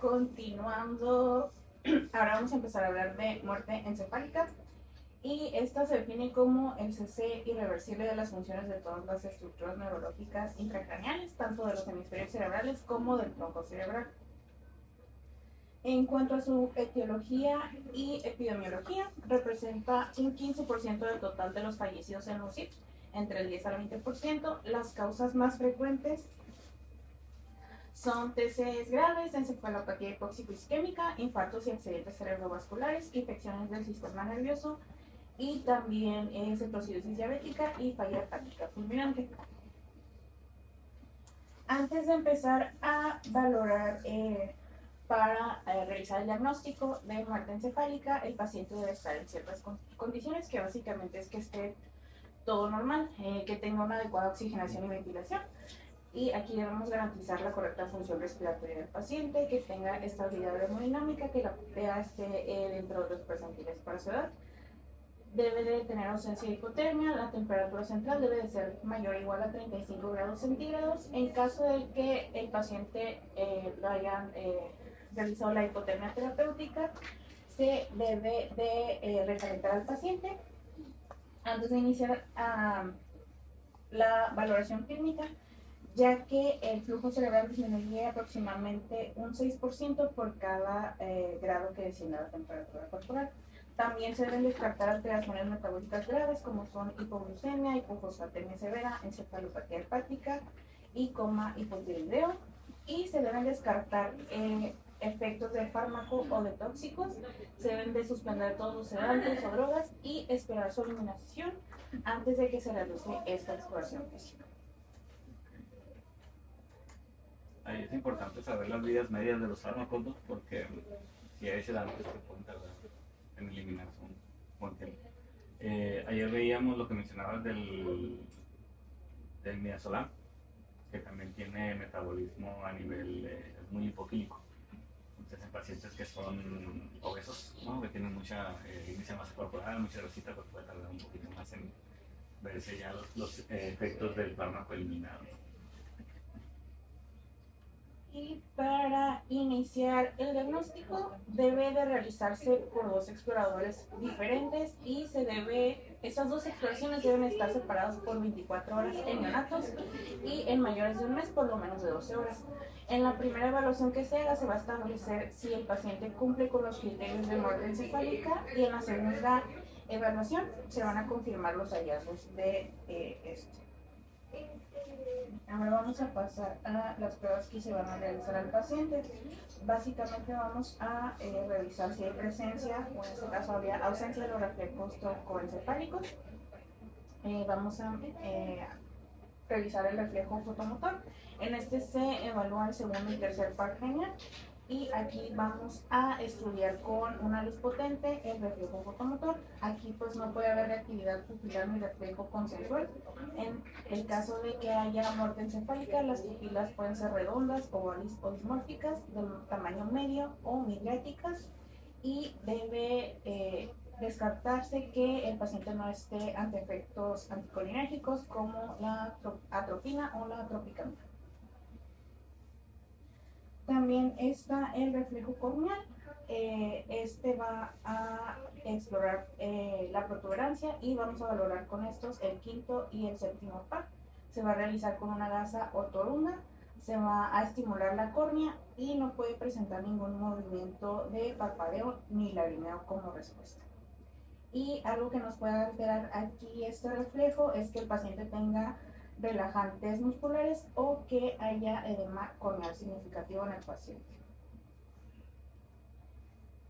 Continuando, ahora vamos a empezar a hablar de muerte encefálica y esta se define como el cese irreversible de las funciones de todas las estructuras neurológicas intracraneales, tanto de los hemisferios cerebrales como del tronco cerebral. En cuanto a su etiología y epidemiología, representa un 15% del total de los fallecidos en UCI, entre el 10 al 20%. Las causas más frecuentes son TCEs graves, encefalopatía hipóxico-isquémica, infartos y accidentes cerebrovasculares, infecciones del sistema nervioso y también cetocidosis diabética y falla hepática fulminante. Antes de empezar a valorar para realizar el diagnóstico de muerte encefálica, el paciente debe estar en ciertas condiciones, que básicamente es que esté todo normal, que tenga una adecuada oxigenación y ventilación. Y aquí debemos garantizar la correcta función respiratoria del paciente, que tenga estabilidad hemodinámica, que la PA esté dentro de los percentiles para su edad. Debe de tener ausencia de hipotermia, la temperatura central debe de ser mayor o igual a 35 grados centígrados. En caso de que el paciente lo hayan realizado la hipotermia terapéutica, se debe de recalentar al paciente antes de iniciar la valoración clínica, ya que el flujo cerebral disminuye aproximadamente un 6% por cada grado que descienda la temperatura corporal. También se deben descartar alteraciones metabólicas graves como son hipoglucemia, hipofosfatemia severa, encefalopatía hepática y coma hipotiroideo. Y se deben descartar efectos de fármaco o de tóxicos. Se deben de suspender todos los sedantes o drogas y esperar su eliminación antes de que se realice esta exploración física. Ahí es importante saber las vidas medias de los fármacos, ¿no? Porque si hay sedantes que pueden tardar en eliminarse un buen tiempo. Ayer veíamos lo que mencionabas del midazolam, que también tiene metabolismo a nivel muy hipofílico. Entonces, en pacientes que son obesos, ¿no? Que tienen mucha índice de masa corporal, mucha grasita, pues puede tardar un poquito más en verse ya los efectos del fármaco eliminado. Y para iniciar el diagnóstico debe de realizarse por dos exploradores diferentes y estas dos exploraciones deben estar separadas por 24 horas en neonatos y en mayores de un mes por lo menos de 12 horas. En la primera evaluación que se haga se va a establecer si el paciente cumple con los criterios de muerte encefálica y en la segunda evaluación se van a confirmar los hallazgos de esto. Ahora vamos a pasar a las pruebas que se van a realizar al paciente. Básicamente vamos a revisar si hay presencia, o en este caso había ausencia de los reflejos troncoencefálicos. Vamos a revisar el reflejo fotomotor. En este se evalúa el segundo y tercer par genial. Y aquí vamos a estudiar con una luz potente el reflejo fotomotor. Aquí pues no puede haber reactividad pupilar ni reflejo consensual. En el caso de que haya muerte encefálica, las pupilas pueden ser redondas, ovales o dismórficas, de tamaño medio o midriáticas, y debe descartarse que el paciente no esté ante efectos anticolinérgicos como la atropina o la atropicamina. También está el reflejo corneal. Este va a explorar la protuberancia y vamos a valorar con estos el quinto y el séptimo par. Se va a realizar con una gasa otoruna, se va a estimular la córnea y no puede presentar ningún movimiento de parpadeo ni lagrimeo como respuesta. Y algo que nos puede alterar aquí este reflejo es que el paciente tenga relajantes musculares o que haya edema corneal significativo en el paciente.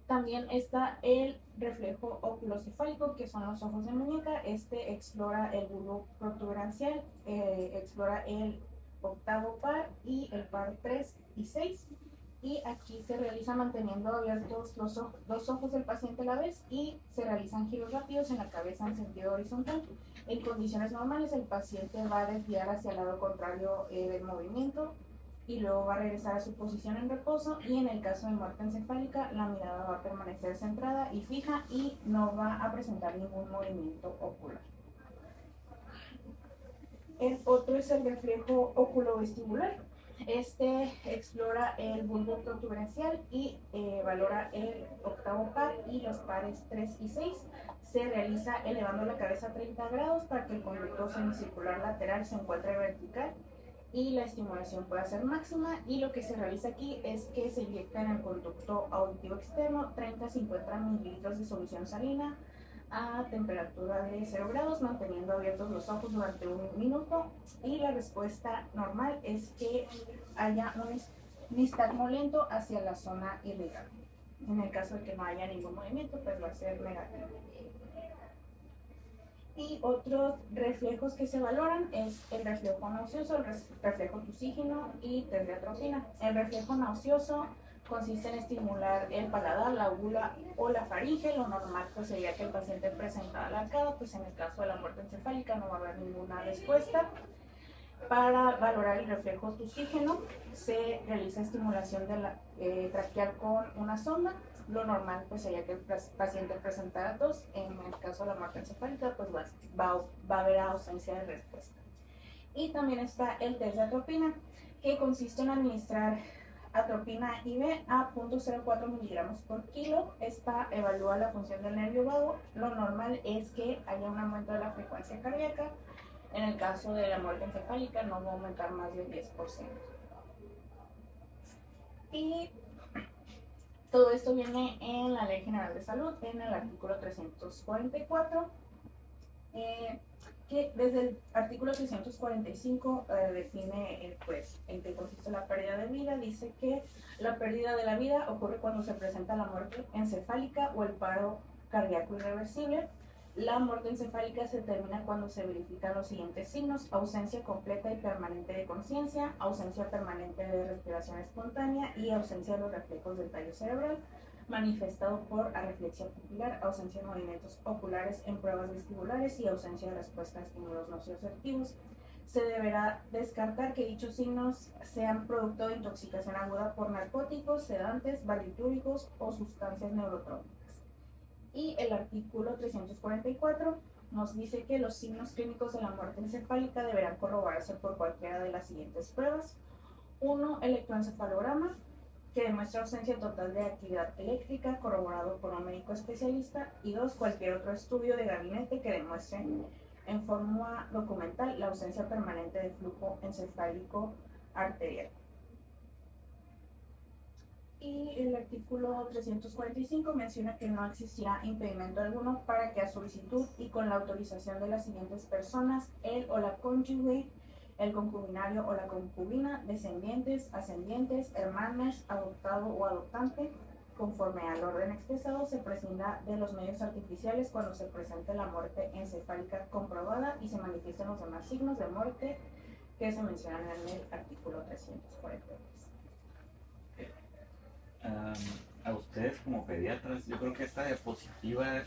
También está el reflejo oculocefálico, que son los ojos de muñeca. Este explora el bulbo protuberancial, explora el octavo par y el par 3 y 6. Y aquí se realiza manteniendo abiertos los dos ojos del paciente a la vez y se realizan giros rápidos en la cabeza en sentido horizontal. En condiciones normales el paciente va a desviar hacia el lado contrario del movimiento y luego va a regresar a su posición en reposo, y en el caso de muerte encefálica la mirada va a permanecer centrada y fija y no va a presentar ningún movimiento ocular. El otro es el reflejo oculovestibular. Este explora el bulbo protuberancial y valora el octavo par y los pares 3 y 6. Se realiza elevando la cabeza a 30 grados para que el conducto semicircular lateral se encuentre vertical y la estimulación pueda ser máxima. Y lo que se realiza aquí es que se inyecta en el conducto auditivo externo 30-50 mililitros de solución salina a temperatura de 0 grados, manteniendo abiertos los ojos durante 1 minuto. Y la respuesta normal es que haya un nistagmo lento hacia la zona irrigable. En el caso de que no haya ningún movimiento, pues va a ser negativo. Y otros reflejos que se valoran es el reflejo nauseoso, el reflejo tusígeno y test de atropina. El reflejo nauseoso consiste en estimular el paladar, la gula o la faringe. Lo normal pues sería que el paciente presentara la arcada, pues en el caso de la muerte encefálica no va a haber ninguna respuesta. Para valorar el reflejo tusígeno se realiza estimulación de la traqueal con una sonda. Lo normal pues sería que el paciente presentara tos. En el caso de la muerte encefálica pues va a haber ausencia de respuesta. Y también está el test de atropina, que consiste en administrar atropina IV a 0.04 miligramos por kilo. Esta evalúa la función del nervio vago. Lo normal es que haya un aumento de la frecuencia cardíaca. En el caso de la muerte encefálica no va a aumentar más del 10%. Y todo esto viene en la Ley General de Salud, en el artículo 344, que desde el artículo 345 define pues, en qué consiste la pérdida de vida. Dice que la pérdida de la vida ocurre cuando se presenta la muerte encefálica o el paro cardíaco irreversible. La muerte encefálica se determina cuando se verifican los siguientes signos: ausencia completa y permanente de conciencia, ausencia permanente de respiración espontánea y ausencia de los reflejos del tallo cerebral, manifestado por arreflexia pupilar, ausencia de movimientos oculares en pruebas vestibulares y ausencia de respuesta a estímulos nocioceptivos. Se deberá descartar que dichos signos sean producto de intoxicación aguda por narcóticos, sedantes, barbitúricos o sustancias neurotrópicas. Y el artículo 344 nos dice que los signos clínicos de la muerte encefálica deberán corroborarse por cualquiera de las siguientes pruebas. 1. Electroencefalograma, que demuestra ausencia total de actividad eléctrica, corroborado por un médico especialista. Y 2. Cualquier otro estudio de gabinete que demuestre en forma documental la ausencia permanente de flujo encefálico arterial. Y el artículo 345 menciona que no existirá impedimento alguno para que a solicitud y con la autorización de las siguientes personas, él o la cónyuge, el concubinario o la concubina, descendientes, ascendientes, hermanos, adoptado o adoptante, conforme al orden expresado, se prescinda de los medios artificiales cuando se presente la muerte encefálica comprobada y se manifiesten los demás signos de muerte que se mencionan en el artículo 343. A ustedes como pediatras, yo creo que esta diapositiva,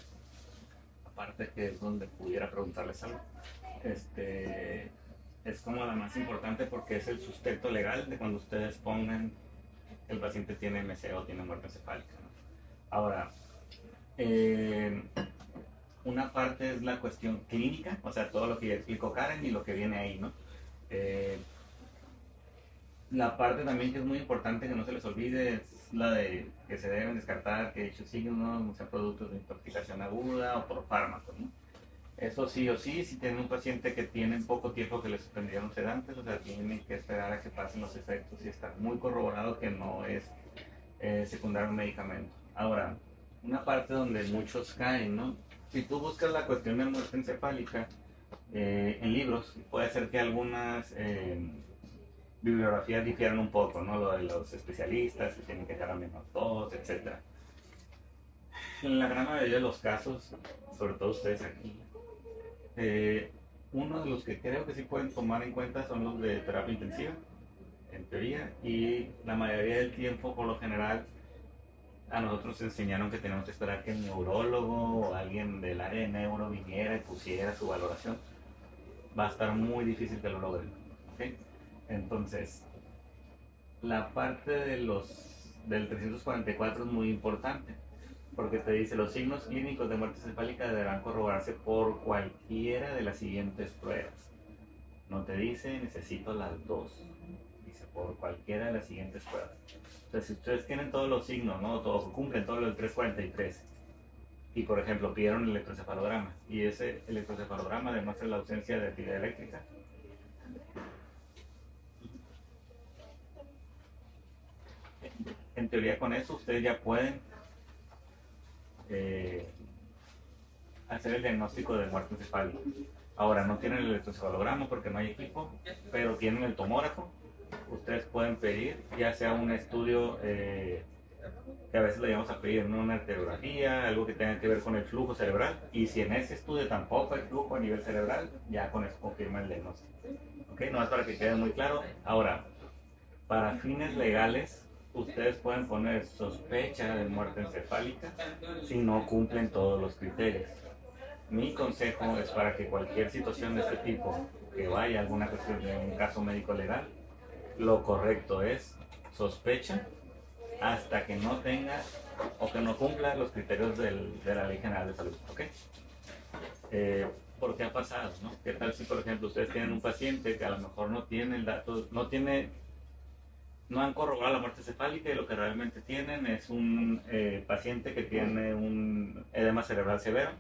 aparte que es donde pudiera preguntarles algo, es como la más importante porque es el sustento legal de cuando ustedes pongan que el paciente tiene MC o tiene muerte encefálica, ¿no? Ahora, una parte es la cuestión clínica, o sea, todo lo que ya explicó Karen y lo que viene ahí, ¿no? La parte también que es muy importante que no se les olvide es la de que se deben descartar que dichos signos no sean productos de intoxicación aguda o por fármacos, ¿no? Eso sí o sí, si tienen un paciente que tiene poco tiempo que le suspendieron sedantes, o sea, tienen que esperar a que pasen los efectos y estar muy corroborado que no es secundario un medicamento. Ahora, una parte donde muchos caen, ¿no? Si tú buscas la cuestión de muerte encefálica en libros, puede ser que algunas bibliografías difieran un poco, ¿no? Lo de los especialistas que tienen que dejar a menos 2, etc. En la gran mayoría de los casos, sobre todo ustedes aquí, uno de los que creo que sí pueden tomar en cuenta son los de terapia intensiva, en teoría, y la mayoría del tiempo, por lo general, a nosotros nos enseñaron que tenemos que esperar que el neurólogo o alguien del área de neuro viniera y pusiera su valoración. Va a estar muy difícil que lo logren, ¿ok? Entonces, la parte del 344 es muy importante, porque te dice los signos clínicos de muerte encefálica deberán corroborarse por cualquiera de las siguientes pruebas. No te dice necesito las dos, dice, por cualquiera de las siguientes pruebas. Entonces, si ustedes tienen todos los signos, ¿no? Todos cumplen todo lo del 343, y por ejemplo pidieron el electroencefalograma, y ese electroencefalograma demuestra la ausencia de actividad eléctrica, en teoría con eso ustedes ya pueden hacer el diagnóstico de muerte encefálica. Ahora, no tienen el electroencefalograma porque no hay equipo, pero tienen el tomógrafo. Ustedes pueden pedir ya sea un estudio que a veces le llamamos a pedir, ¿no? Una arteriografía, algo que tenga que ver con el flujo cerebral, y si en ese estudio tampoco hay flujo a nivel cerebral, ya con eso confirma el diagnóstico. ¿Ok? No es para que quede muy claro. Ahora, para fines legales, ustedes pueden poner sospecha de muerte encefálica si no cumplen todos los criterios. Mi consejo es para que cualquier situación de este tipo, que vaya a alguna cuestión de un caso médico legal, lo correcto es sospecha hasta que no tenga o que no cumpla los criterios de la Ley General de Salud. ¿Ok? Porque ha pasado, ¿no? ¿Qué tal si, por ejemplo, ustedes tienen un paciente que a lo mejor no tiene el dato, no han corroborado la muerte encefálica, y lo que realmente tienen es un paciente que tiene un edema cerebral severo,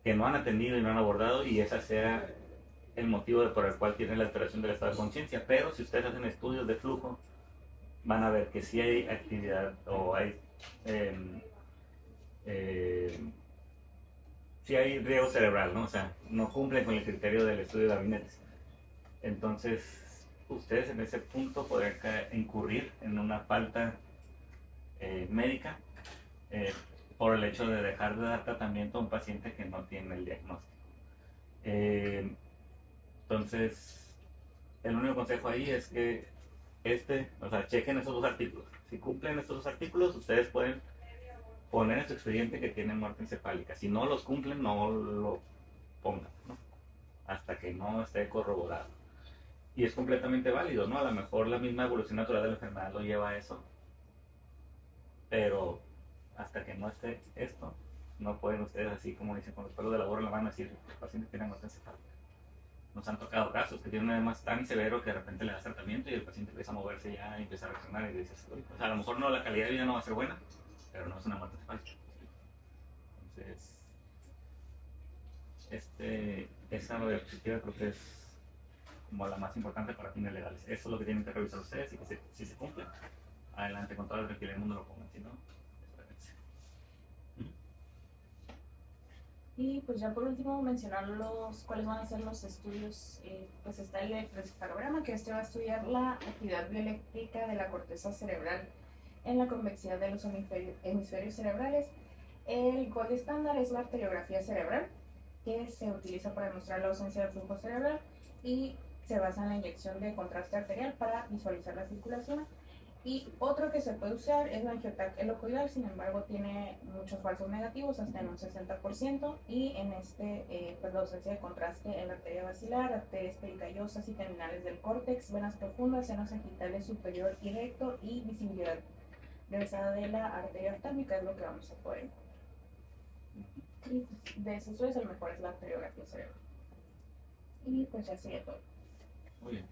que no han atendido y no han abordado, y ese sea el motivo por el cual tienen la alteración del estado de conciencia? Pero si ustedes hacen estudios de flujo, van a ver que sí hay actividad o hay sí hay riesgo cerebral, ¿no? O sea, no cumplen con el criterio del estudio de gabinetes. Entonces, ustedes en ese punto podrían incurrir en una falta médica por el hecho de dejar de dar tratamiento a un paciente que no tiene el diagnóstico. Entonces, el único consejo ahí es que chequen esos dos artículos. Si cumplen estos dos artículos, ustedes pueden poner en su expediente que tienen muerte encefálica. Si no los cumplen, no lo pongan, ¿no? Hasta que no esté corroborado. Y es completamente válido, ¿no? A lo mejor la misma evolución natural de la enfermedad lo lleva a eso, pero hasta que no esté esto, no pueden ustedes, así como dicen, con los pelos de la burra en la mano, decir que el paciente tiene muerte encefálica. Nos han tocado casos que tienen un edema tan severo que de repente le das tratamiento y el paciente empieza a moverse ya, y empieza a reaccionar, y dices, o sea, a lo mejor no, la calidad de vida no va a ser buena, pero no es una muerte encefálica. Entonces, esa diapositiva creo que es como la más importante para fines legales. Eso es lo que tienen que revisar ustedes, y que si se cumple, adelante con todo el tranquilidad del mundo lo pongan, si no, espérense. Y pues ya por último mencionar cuáles van a ser los estudios. Pues está el electroencefalograma, que este va a estudiar la actividad bioeléctrica de la corteza cerebral en la convexidad de los hemisferios cerebrales. El gold estándar es la arteriografía cerebral, que se utiliza para demostrar la ausencia de flujo cerebral y se basa en la inyección de contraste arterial para visualizar la circulación. Y otro que se puede usar es la angiotac helocoidal, sin embargo tiene muchos falsos negativos, hasta en un 60%, y en pues la ausencia de contraste en la arteria basilar, arterias pericallosas y terminales del córtex, venas profundas, senos sagittales superior y recto, y visibilidad regresada de la arteria oftálmica es lo que vamos a poder. Y de esos tres el mejor es la arteriografía cerebral. Y pues ya sería todo. Muy bien.